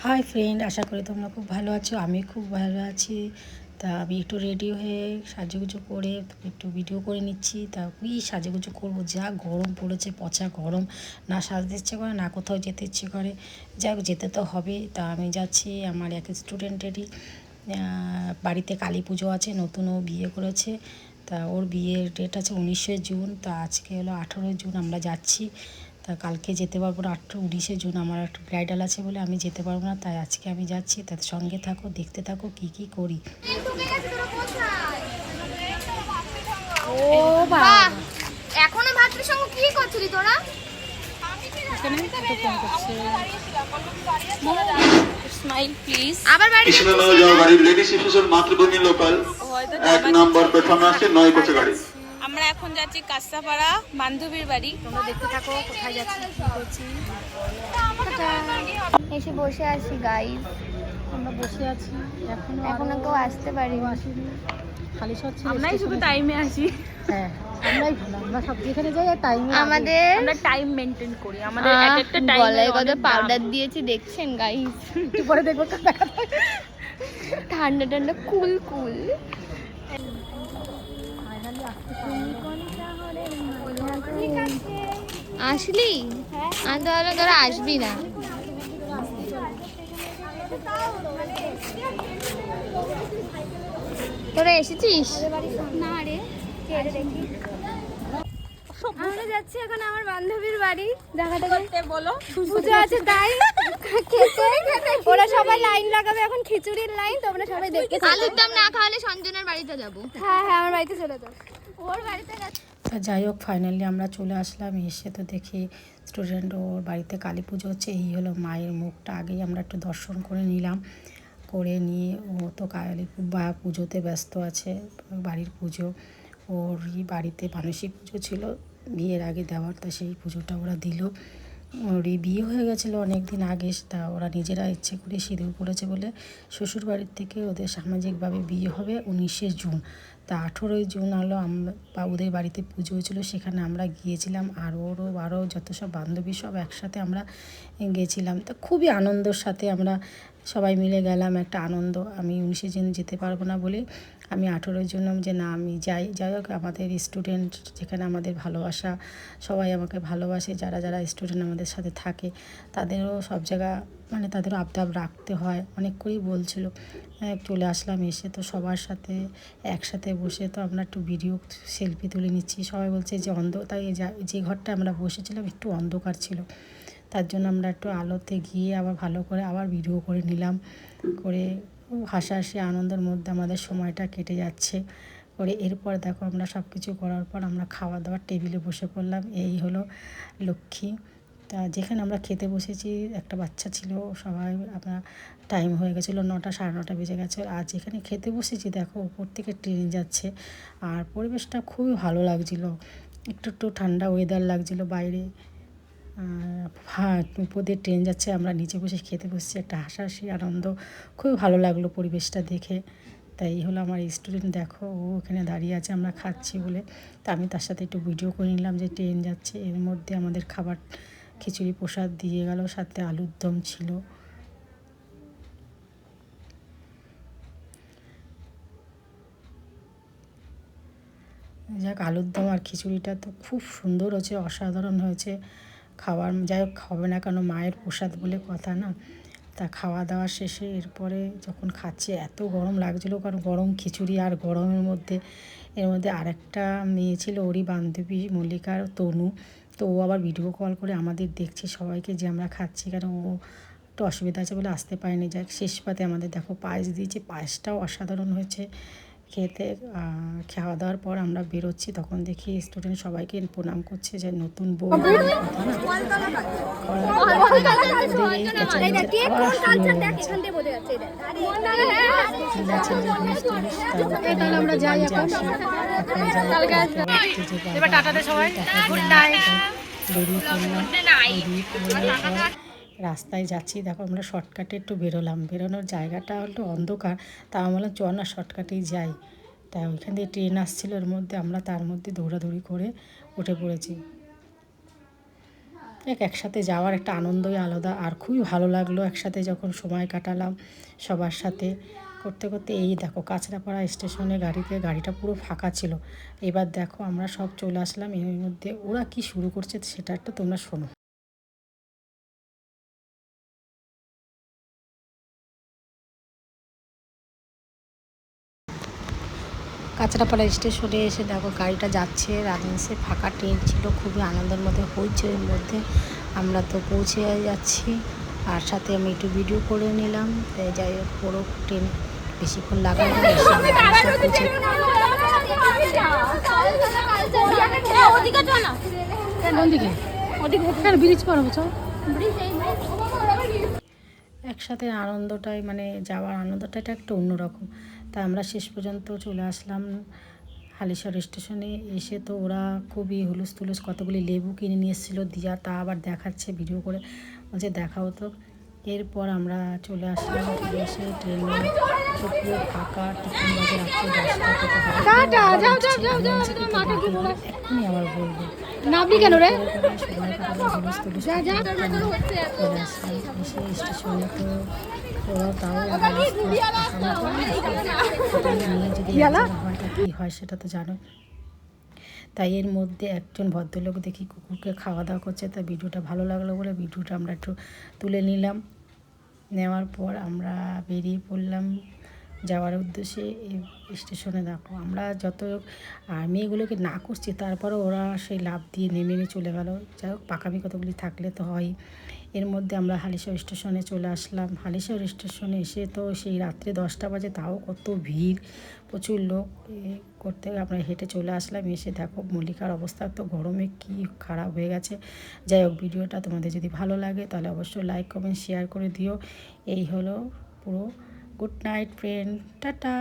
Hi friend, আশা করি তোমরা খুব ভালো আছো। আমি খুব ভালো আছি। তা আমি একটু রেডি হয়ে সাজুগুজু করে একটু ভিডিও করে নিচ্ছি। তা কি সাজুগুজু করবো, যা গরম পড়েছে, পচা গরম, না সাজতে ইচ্ছে করে না কোথাও যেতে ইচ্ছে করে। যাই হোক, যেতে তো হবেই। তা আমি যাচ্ছি আমার এক স্টুডেন্টেরই বাড়িতে কালী পুজো আছে, নতুন ও বিয়ে করেছে। তা ওর বিয়ের ডেট আছে 19শে জুন। তা আজকে হলো 18 জুন, আমরা যাচ্ছি। তা কালকে যেতে পারবো না, 19শে জুন আমার একটা ব্রাইডাল আছে বলে আমি যেতে পারবো না। তাই আজকে আমি যাচ্ছি। তার সঙ্গে থাকো, দেখতে থাকো কী কী করি। ও বাবা, এখনো ভাতৃর সঙ্গে কি করছিলি তোরা? Smile please. আবার বাড়ি গাড়ি লেডিস স্পেশাল মাতৃভূমি লোকাল 1 নম্বর প্ল্যাটফর্মে আসছে 9 কোচে গাড়ি। আমরা এখন যাচ্ছি কাস্তাপাড়া বান্ধবীর বাড়ি। তোমরা দেখতে থাকো কোথায় যাচ্ছি, কী করছি। এসে বসে আছি গাইস। আমরা বসে আছি, এখনো কেউ আসতে পারি। আসিনি, খালি সব ছিল। আমরাই শুধু টাইমে আসি। হ্যাঁ, আমরাই ভালো, আমরা সব যেখানে যাই টাইমে। আমাদের আমরা টাইম মেনটেন করি। আমাদের এক একটা টাইম গলায় কত পাউডার দিয়েছি দেখছেন গাইস। একটু পরে দেখবো ঠান্ডা ঠান্ডা কুল কুল। আসলি? আমি তো ভাবলাম তোরা আসবি না। তোরা এসেছিস? না রে, আমরা যাচ্ছি এখন আমার বান্ধবীর বাড়ি। জায়গাটা বলো। পুজো আছে তাই ওরা সবাই লাইন লাগাবে, এখন খিচুড়ির লাইন। তোমরা সবাই দেখতে থাকো। আলুর দম না খাওয়ালে সঞ্জনার বাড়িতে যাব। হ্যাঁ হ্যাঁ, আমার বাড়িতে চলে যাও। ওর বাড়িতে যাচ্ছি। তা যাই হোক, ফাইনালি আমরা চলে আসলাম। এসে তো দেখি স্টুডেন্ট ওর বাড়িতে কালী পুজো হচ্ছে। এই হলো মায়ের মুখটা। আগেই আমরা একটু দর্শন করে নিলাম। করে নিয়ে ও তো কালী পুজোতে ব্যস্ত আছে, বাড়ির পুজো। ওরই বাড়িতে মানসিক পুজো ছিল বিয়ের আগে দেওয়ার, তা সেই পুজোটা ওরা দিল। ওরই বিয়ে হয়ে গেছিলো অনেক দিন আগে। তা ওরা নিজেরা ইচ্ছে করে সিঁদুর পড়েছে বলে শ্বশুর বাড়ির থেকে ওদের সামাজিকভাবে বিয়ে হবে 19শে জুন। তা 18ই জুন হলো বা ওদের বাড়িতে পুজো হয়েছিলো, সেখানে আমরা গিয়েছিলাম। আর আরও যত সব বান্ধবী সব একসাথে আমরা গেছিলাম। তা খুবই আনন্দের সাথে আমরা সবাই মিলে গেলাম, একটা আনন্দ। আমি 19শে জুন যেতে পারবো না বলে আমি 18ই জুন যে না আমি যাই হোক, আমাদের স্টুডেন্ট যেখানে আমাদের ভালোবাসা, সবাই আমাকে ভালোবাসে, যারা যারা স্টুডেন্ট আমাদের সাথে থাকে তাদেরও সব জায়গা মানে তাদেরও আবদাব রাখতে হয়, অনেক করেই বলছিল। চলে আসলাম। এসে তো সবার সাথে একসাথে বসে তো আমরা একটু ভিডিও সেলফি তুলে নিচ্ছি। সবাই বলছে যে তাই যে ঘরটা আমরা বসেছিলাম একটু অন্ধকার ছিল, তার জন্য আমরা একটু আলোতে গিয়ে আবার ভালো করে আবার ভিডিও করে নিলাম। করে হাসাহাসি আনন্দের মধ্যে আমাদের সময়টা কেটে যাচ্ছে। করে এরপর দেখো আমরা সব কিছু করার পর আমরা খাওয়া দাওয়ার টেবিলে বসে পড়লাম। এই হলো লক্ষ্মী। তা যেখানে আমরা খেতে বসেছি একটা বাচ্চা ছিল, সবাই আমরা টাইম হয়ে গেছিলো 9টা 9:30 বেজে গেছে। আর যেখানে খেতে বসেছি দেখো উপর থেকে ট্রেন যাচ্ছে, আর পরিবেশটা খুবই ভালো লাগছিলো। একটু একটু ঠান্ডা ওয়েদার লাগছিলো বাইরে। হ্যাঁ, উপর দিয়ে ট্রেন যাচ্ছে, আমরা নিচে বসে খেতে বসছি, একটা হাসাহাসি আনন্দ, খুবই ভালো লাগলো পরিবেশটা দেখে। তাই এই হলো আমার স্টুডেন্ট, দেখো ও ওখানে দাঁড়িয়ে আছে আমরা খাচ্ছি বলে। তা আমি তার সাথে একটু ভিডিও করে নিলাম যে ট্রেন যাচ্ছে। এর মধ্যে আমাদের খাবার খিচুড়ি প্রসাদ দিয়ে গেল, সাথে আলুর দম ছিল। যাক, আলুর দম আর খিচুড়িটা তো খুব সুন্দর হয়েছে, অসাধারণ হয়েছে খাবার। যাই হোক, হবে না কেন, মায়ের প্রসাদ বলে কথা না। তা খাওয়া দাওয়া শেষে এরপরে যখন খাচ্ছি এত গরম লাগছিলো, কারণ গরম খিচুড়ি আর গরমের মধ্যে এর মধ্যে আরেকটা মেয়ে ছিল, ওরই বান্ধবী মল্লিকার তনু। তো ও আবার ভিডিও কল করে আমাদের দেখছে সবাইকে যে আমরা খাচ্ছি, কারণ ও একটু অসুবিধা আছে বলে আসতে পারেনি। যাক, শেষ পাতে আমাদের দেখো পায়েস দিয়েছে, পায়েসটাও অসাধারণ হয়েছে খেতে। খাওয়া দাওয়ার পর আমরা বেরোচ্ছি, তখন দেখি স্টুডেন্ট সবাইকে প্রণাম করছে যে নতুন বউ আমরা যাই রাস্তায় যাচ্ছি। দেখো আমরা শর্টকাটে একটু বেরোনোর জায়গাটা একটু অন্ধকার, তা আমি বললাম চ না শর্টকাটেই যাই। তা ওইখান দিয়ে ট্রেন আসছিলো, এর মধ্যে আমরা তার মধ্যে দৌড়াদৌড়ি করে উঠে পড়েছি। একসাথে যাওয়ার একটা আনন্দই আলাদা, আর খুবই ভালো লাগলো একসাথে যখন সময় কাটালাম সবার সাথে করতে করতে। এই দেখো কাঁচরাপাড়া স্টেশনে গাড়িটা পুরো ফাঁকা ছিল। এবার দেখো আমরা সব চলে আসলাম, এর মধ্যে ওরা কি শুরু করছে সেটা একটু তোমরা শোনো। কাঁচরাপাড়া স্টেশনে এসে দেখো গাড়িটা যাচ্ছে, রাজনীশে ফাঁকা ট্রেন ছিল, খুবই আনন্দের মধ্যে হয়েছে। এর মধ্যে আমরা তো পৌঁছে যাচ্ছি, আর সাথে আমি একটু ভিডিও করে নিলাম। যাই হোক পুরো ট্রেন বেশিক্ষণ লাগাই না, ব্রিজ পারবো একসাথে আনন্দটাই মানে যাওয়ার আনন্দটা এটা একটা অন্যরকম। তা আমরা শেষ পর্যন্ত চলে আসলাম হালিশহর স্টেশনে। এসে তো ওরা খুবই হুলুস তুলুস কতগুলি লেবু কিনে নিয়ে এসেছিলো দিয়া, তা আবার দেখাচ্ছে ভিডিও করে, বলছে দেখাও তো। এরপর আমরা চলে আসলাম, চলে এসে ট্রেনে পুরো ফাঁকা, টিফিন বাজে রাত্রে 10টা, এক্ষুনি আবার বলবো নাবলি কেন রে সময় কাটালো হুলুস তুলুস চলে আসলাম। এসে স্টেশনে তো ওরাও তাও নিয়ে যদি হয়টা কী হয় সেটা তো জানো। তাই এর মধ্যে একজন ভদ্রলোক দেখি কুকুরকে খাওয়া দাওয়া করছে, তাই ভিডিওটা ভালো লাগলো বলে ভিডিওটা আমরা একটু তুলে নিলাম। নেওয়ার পর আমরা বেরিয়ে পড়লাম যাওয়ার উদ্দেশ্যে। এই স্টেশনে দেখো আমরা যত আর মেয়েগুলোকে না করছি, তারপরে ওরা সেই লাফ দিয়ে নেমে চলে গেল। যাই হোক পাকামি কতগুলি থাকলে তো হয়। এর মধ্যে আমরা হালিশহর স্টেশনে চলে আসলাম। হালিশহর স্টেশনে এসে তো সেই রাত্রে 10টা বাজে, তাও কত ভিড়, প্রচুর লোক করতে আমরা হেঁটে চলে আসলাম। এসে দেখো মল্লিকার অবস্থা তো গরমে কি খারাপ হয়ে গেছে। যাই হোক ভিডিওটা তোমাদের যদি ভালো লাগে তাহলে অবশ্যই লাইক কমেন্ট শেয়ার করে দিও। এই হলো পুরো। Good night friend, tata.